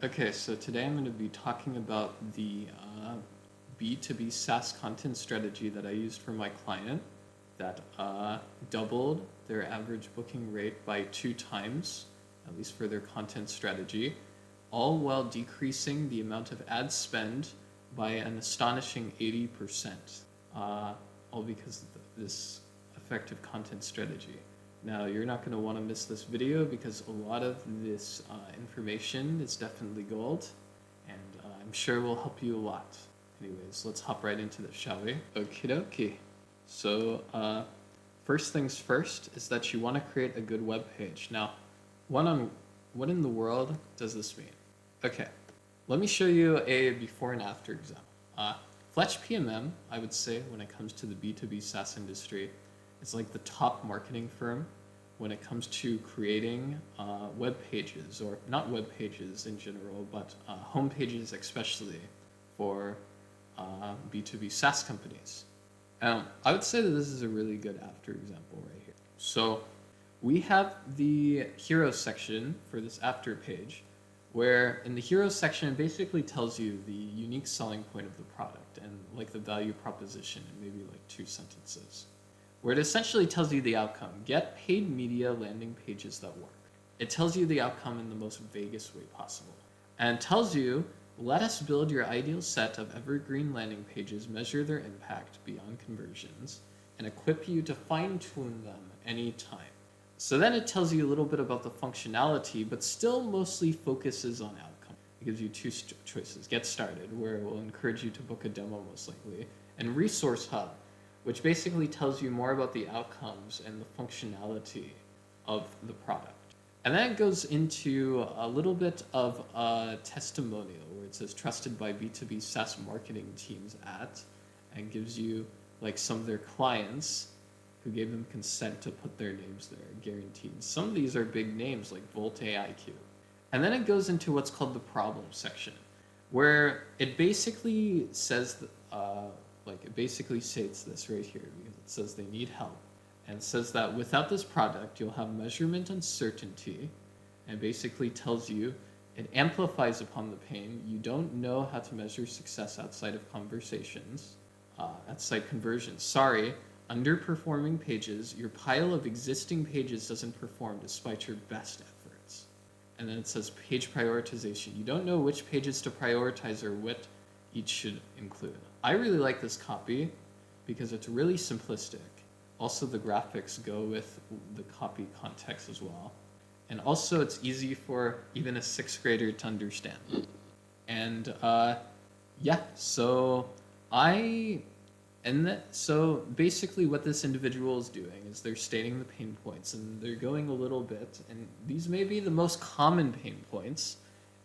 Okay, so today I'm going to be talking about the B2B SaaS content strategy that I used for my client that doubled their average booking rate by 2 times, at least for their content strategy, all while decreasing the amount of ad spend by an astonishing 80%, all because of this effective content strategy. Now, you're not going to want to miss this video because a lot of this information is definitely gold, and I'm sure will help you a lot. Anyways, let's hop right into this, shall we? Okie dokie. So, first things first is that you want to create a good web page. Now, what in the world does this mean? Okay, let me show you a before and after example. Fletch PMM, I would say, when it comes to the B2B SaaS industry, is like the top marketing firm when it comes to creating web pages, or not web pages in general, but home pages especially for B2B SaaS companies. I would say that this is a really good after example right here. So we have the Heroes section for this after page, where in the Heroes section it basically tells you the unique selling point of the product and like the value proposition in maybe like 2 sentences, where it essentially tells you the outcome. Get paid media landing pages that work. It tells you the outcome in the most vaguest way possible, and tells you, let us build your ideal set of evergreen landing pages, measure their impact beyond conversions, and equip you to fine-tune them anytime. So then it tells you a little bit about the functionality, but still mostly focuses on outcome. It gives you 2 choices. Get started, where it will encourage you to book a demo most likely, and Resource Hub, which basically tells you more about the outcomes and the functionality of the product. And then it goes into a little bit of a testimonial where it says trusted by B2B SaaS marketing teams at, and gives you like some of their clients who gave them consent to put their names there, guaranteed. Some of these are big names like Volt AIQ. And then it goes into what's called the problem section, where it basically says it basically states this right here, because it says they need help, and says that without this product you'll have measurement uncertainty, and basically tells you it amplifies upon the pain. You don't know how to measure success outside of conversations, outside conversions. Sorry, underperforming pages. Your pile of existing pages doesn't perform despite your best efforts. And then it says page prioritization. You don't know which pages to prioritize or what each should include. I really like this copy because it's really simplistic. Also, the graphics go with the copy context as well. And also, it's easy for even a 6th grader to understand. And yeah, so so basically what this individual is doing is they're stating the pain points, and they're going a little bit, and these may be the most common pain points,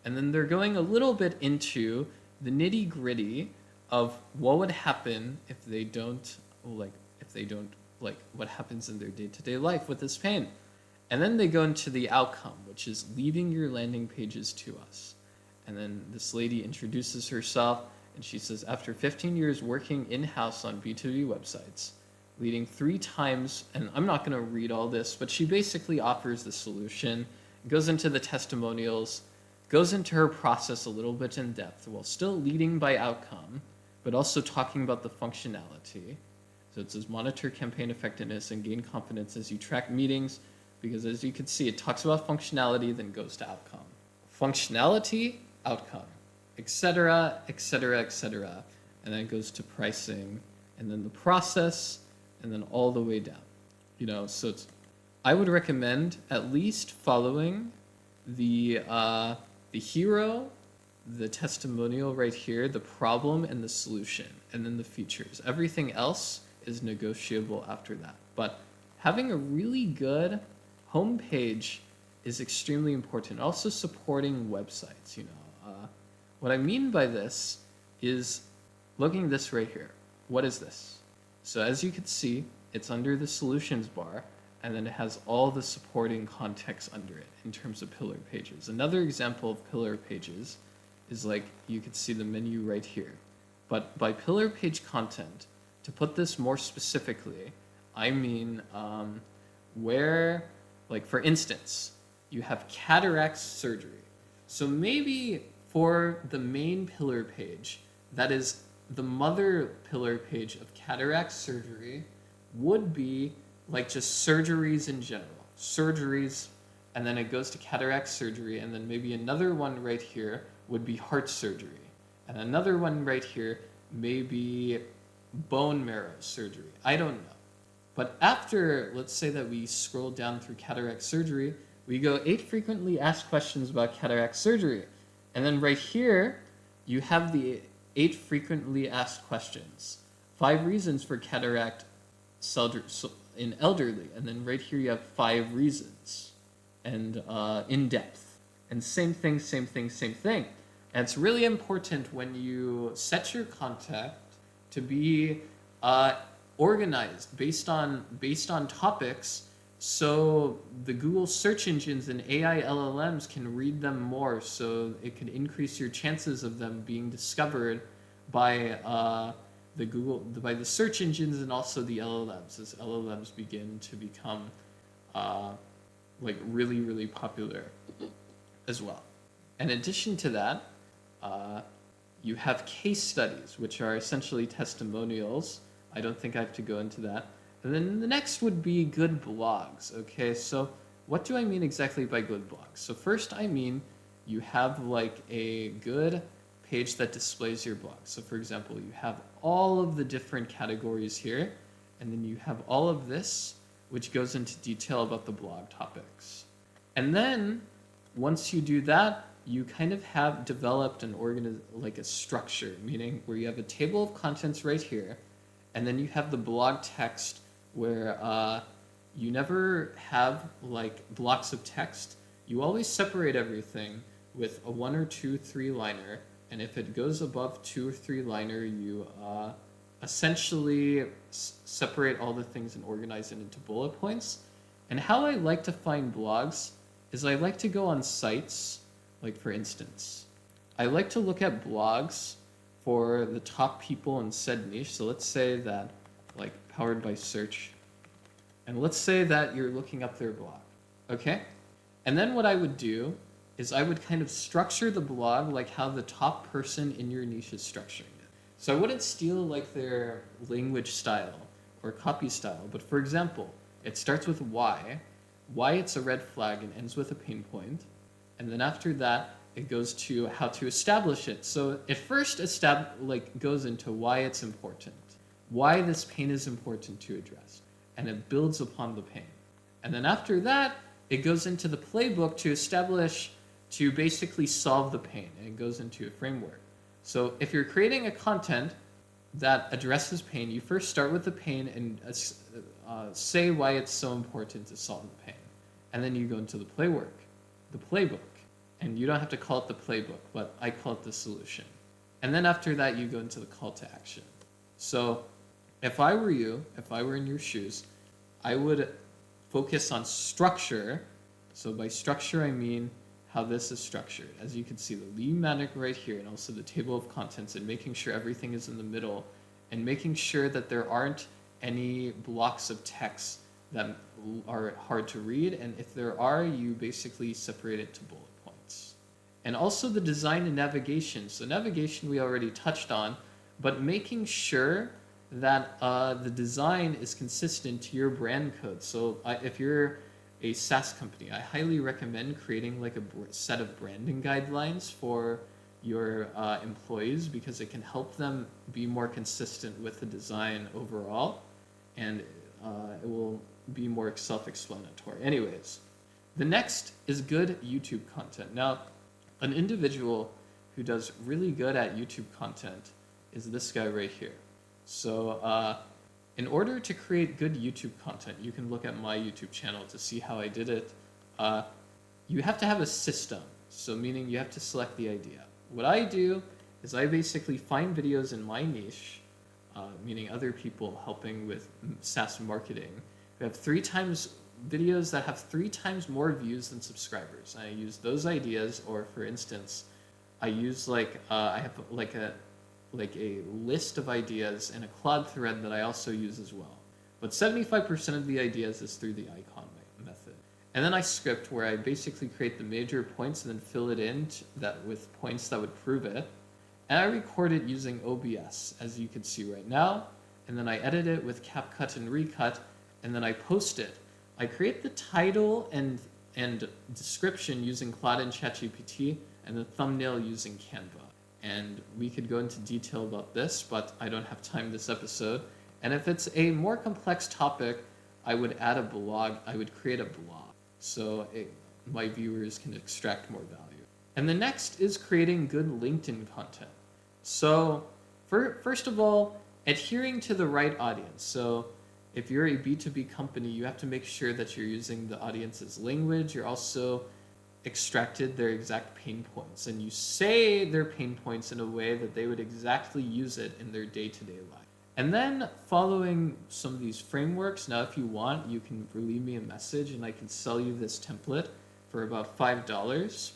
and then they're going a little bit into the nitty gritty of what would happen if they don't what happens in their day-to-day life with this pain. And then they go into the outcome, which is leading your landing pages to us. And then this lady introduces herself, and she says, after 15 years working in-house on B2B websites, leading 3 times, and I'm not going to read all this, but she basically offers the solution, goes into the testimonials, goes into her process a little bit in depth while still leading by outcome, but also talking about the functionality. So it says monitor campaign effectiveness and gain confidence as you track meetings, because as you can see, it talks about functionality, then goes to outcome. Functionality, outcome, etc., etc., etc. And then it goes to pricing, and then the process, and then all the way down. So I would recommend at least following the hero, the testimonial right here, the problem, and the solution, and then the features. Everything else is negotiable after that. But having a really good homepage is extremely important. Also supporting websites, What I mean by this is looking at this right here. What is this? So as you can see, it's under the solutions bar, and then it has all the supporting context under it in terms of pillar pages. Another example of pillar pages is like you could see the menu right here. But by pillar page content, to put this more specifically, I mean where, like for instance, you have cataract surgery. So maybe for the main pillar page, that is the mother pillar page of cataract surgery, would be like just surgeries in general. Surgeries, and then it goes to cataract surgery, and then maybe another one right here would be heart surgery. And another one right here may be bone marrow surgery. I don't know. But after, let's say that we scroll down through cataract surgery, we go 8 frequently asked questions about cataract surgery. And then right here, you have the 8 frequently asked questions. 5 reasons for cataract in elderly. And then right here you have 5 reasons. And in depth. And same thing, same thing, same thing. And it's really important when you set your content to be organized based on topics, so the Google search engines and AI LLMs can read them more, so it can increase your chances of them being discovered by the search engines and also the LLMs, as LLMs begin to become like really, really popular as well. In addition to that, you have case studies, which are essentially testimonials. I don't think I have to go into that. And then the next would be good blogs. Okay, so what do I mean exactly by good blogs? So first I mean you have like a good page that displays your blog. So for example, you have all of the different categories here, and then you have all of this, which goes into detail about the blog topics. And then once you do that, you kind of have developed like a structure, meaning where you have a table of contents right here, and then you have the blog text where you never have like blocks of text. You always separate everything with a 1 or 2, 3 liner, and if it goes above 2 or 3 liner, you essentially separate all the things and organize it into bullet points. And how I like to find blogs is I like to go on sites. Like for instance, I like to look at blogs for the top people in said niche. So let's say that like powered by search, and let's say that you're looking up their blog, okay? And then what I would do is I would kind of structure the blog like how the top person in your niche is structuring it. So I wouldn't steal like their language style or copy style, but for example, it starts with why it's a red flag and ends with a pain point. And then after that, it goes to how to establish it. So it first goes into why it's important, why this pain is important to address, and it builds upon the pain. And then after that, it goes into the playbook to basically solve the pain, and it goes into a framework. So if you're creating a content that addresses pain, you first start with the pain and say why it's so important to solve the pain. And then you go into the playbook. And you don't have to call it the playbook, but I call it the solution. And then after that, you go into the call to action. So if I were you, if I were in your shoes, I would focus on structure. So by structure, I mean how this is structured. As you can see, the thematic right here, and also the table of contents, and making sure everything is in the middle, and making sure that there aren't any blocks of text that are hard to read, and if there are, you basically separate it to bullet points. And also the design and navigation. So navigation we already touched on, but making sure that the design is consistent to your brand code. So if you're a SaaS company, I highly recommend creating like a set of branding guidelines for your employees, because it can help them be more consistent with the design overall, and it will be more self-explanatory. Anyways, the next is good YouTube content. Now, an individual who does really good at YouTube content is this guy right here. So in order to create good YouTube content, you can look at my YouTube channel to see how I did it. You have to have a system, so meaning you have to select the idea. What I do is I basically find videos in my niche, meaning other people helping with SaaS marketing, who have videos that have 3 times more views than subscribers. I use those ideas, or for instance, I use I have like a list of ideas and a Claude thread that I also use as well. But 75% of the ideas is through the icon method. And then I script where I basically create the major points and then fill it in with points that would prove it. And I record it using OBS, as you can see right now. And then I edit it with CapCut and Recut, and then I post it. I create the title and description using Claude and ChatGPT, and the thumbnail using Canva. And we could go into detail about this, but I don't have time this episode. And if it's a more complex topic, I would add a blog. I would create a blog so my viewers can extract more value. And the next is creating good LinkedIn content. So first of all, adhering to the right audience. So if you're a B2B company, you have to make sure that you're using the audience's language. You're also extracted their exact pain points, and you say their pain points in a way that they would exactly use it in their day-to-day life. And then following some of these frameworks, now if you want, you can leave me a message and I can sell you this template for about $5.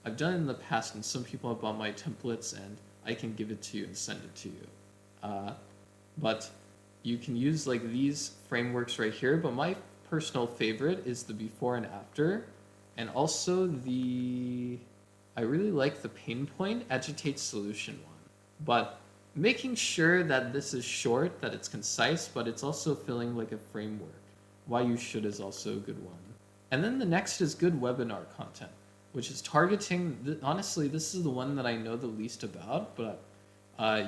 I've done it in the past, and some people have bought my templates, and I can give it to you and send it to you. But you can use like these frameworks right here, but my personal favorite is the before and after. And also I really like the pain point, agitate solution one. But making sure that this is short, that it's concise, but it's also feeling like a framework. Why you should is also a good one. And then the next is good webinar content, which is targeting, honestly, this is the one that I know the least about, but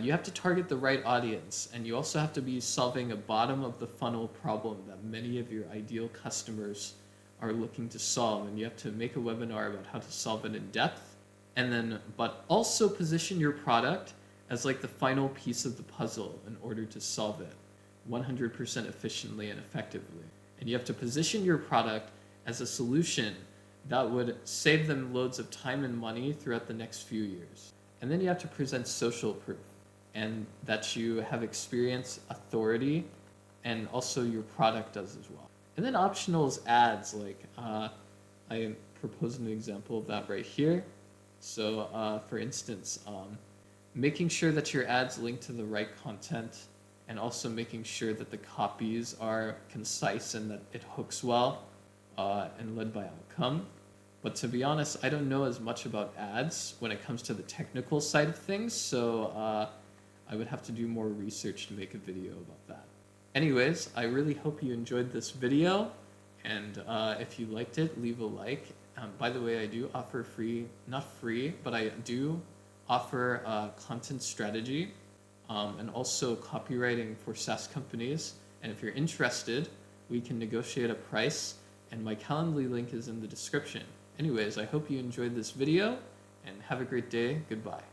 you have to target the right audience, and you also have to be solving a bottom of the funnel problem that many of your ideal customers are looking to solve, and you have to make a webinar about how to solve it in depth, and then but also position your product as like the final piece of the puzzle in order to solve it 100% efficiently and effectively. And you have to position your product as a solution that would save them loads of time and money throughout the next few years. And then you have to present social proof, and that you have experience, authority, and also your product does as well. And then optional is ads, like I propose an example of that right here. So for instance, making sure that your ads link to the right content, and also making sure that the copies are concise and that it hooks well and led by outcome. But to be honest, I don't know as much about ads when it comes to the technical side of things, so I would have to do more research to make a video about that. Anyways, I really hope you enjoyed this video, and if you liked it, leave a like. By the way, I do offer not free, but I do offer content strategy and also copywriting for SaaS companies. And if you're interested, we can negotiate a price, and my Calendly link is in the description. Anyways, I hope you enjoyed this video, and have a great day. Goodbye.